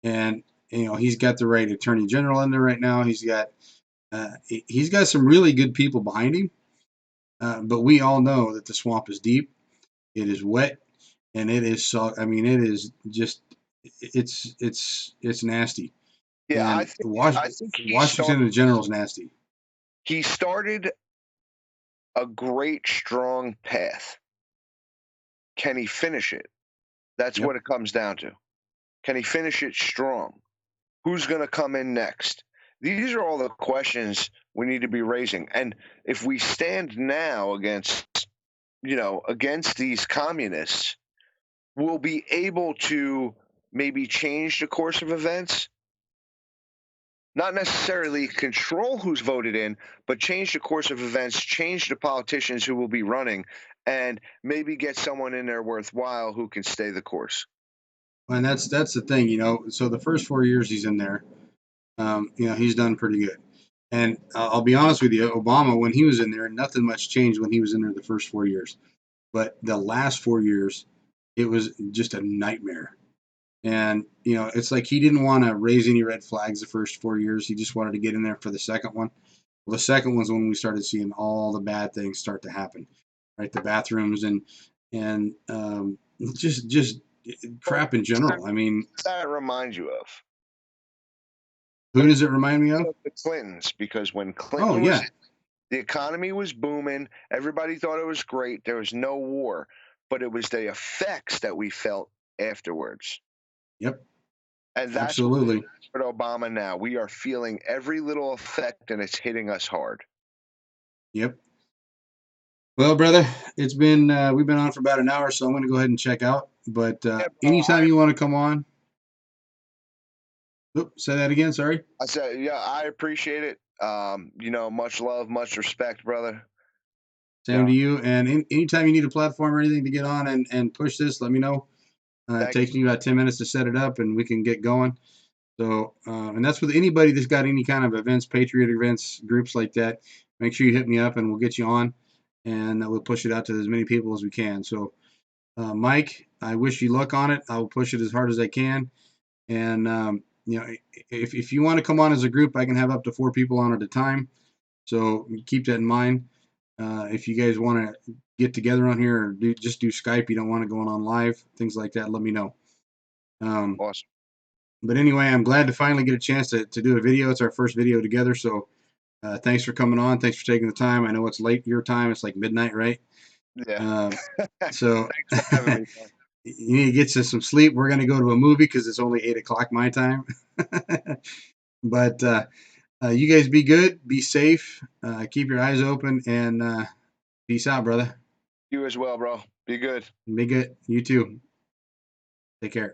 And he's got the right attorney general in there right now. He's got some really good people behind him. But we all know that the swamp is deep, it is wet, and it is so. I mean, it is just it's nasty. Yeah, And I think Washington in general is nasty. He started a great, strong path. Can he finish it? That's what it comes down to. Can he finish it strong? Who's going to come in next? These are all the questions we need to be raising. And if we stand now against these communists, we'll be able to maybe change the course of events. Not necessarily control who's voted in, but change the course of events, change the politicians who will be running, and maybe get someone in there worthwhile who can stay the course. And that's the thing. So the first 4 years he's in there, he's done pretty good. And I'll be honest with you, Obama, when he was in there, nothing much changed when he was in there the first 4 years. But the last 4 years, it was just a nightmare. And it's like he didn't want to raise any red flags the first 4 years. He just wanted to get in there for the second one. Well, the second one's when we started seeing all the bad things start to happen, right? The bathrooms and just crap in general. I mean, that reminds you of? Who does it remind me of? The Clintons, because when Clinton The economy was booming. Everybody thought it was great. There was no war, but it was the effects that we felt afterwards. Yep. And that's absolutely what Obama now. We are feeling every little effect, and it's hitting us hard. Yep. Well, brother, it's been we've been on for about an hour, so I'm going to go ahead and check out. But anytime you want to come on. Oops, say that again. Sorry. I said, yeah, I appreciate it. Much love, much respect, brother. Same to you. And anytime you need a platform or anything to get on and push this, let me know. It takes me about 10 minutes to set it up, and we can get going. So, and that's with anybody that's got any kind of events, Patriot events, groups like that. Make sure you hit me up, and we'll get you on, and we'll push it out to as many people as we can. So, Mike, I wish you luck on it. I will push it as hard as I can. And, if you want to come on as a group, I can have up to 4 people on at a time. So keep that in mind. If you guys want to get together on here or just do Skype, you don't want to go on live, things like that, let me know. Awesome. But anyway, I'm glad to finally get a chance to do a video. It's our first video together. So thanks for coming on. Thanks for taking the time. I know it's late your time. It's like midnight, right? Yeah. So thanks for having me. You need to get you some sleep. We're going to go to a movie because it's only 8 o'clock my time. But you guys be good. Be safe. Keep your eyes open. And peace out, brother. You as well, bro. Be good. Be good. You too. Take care.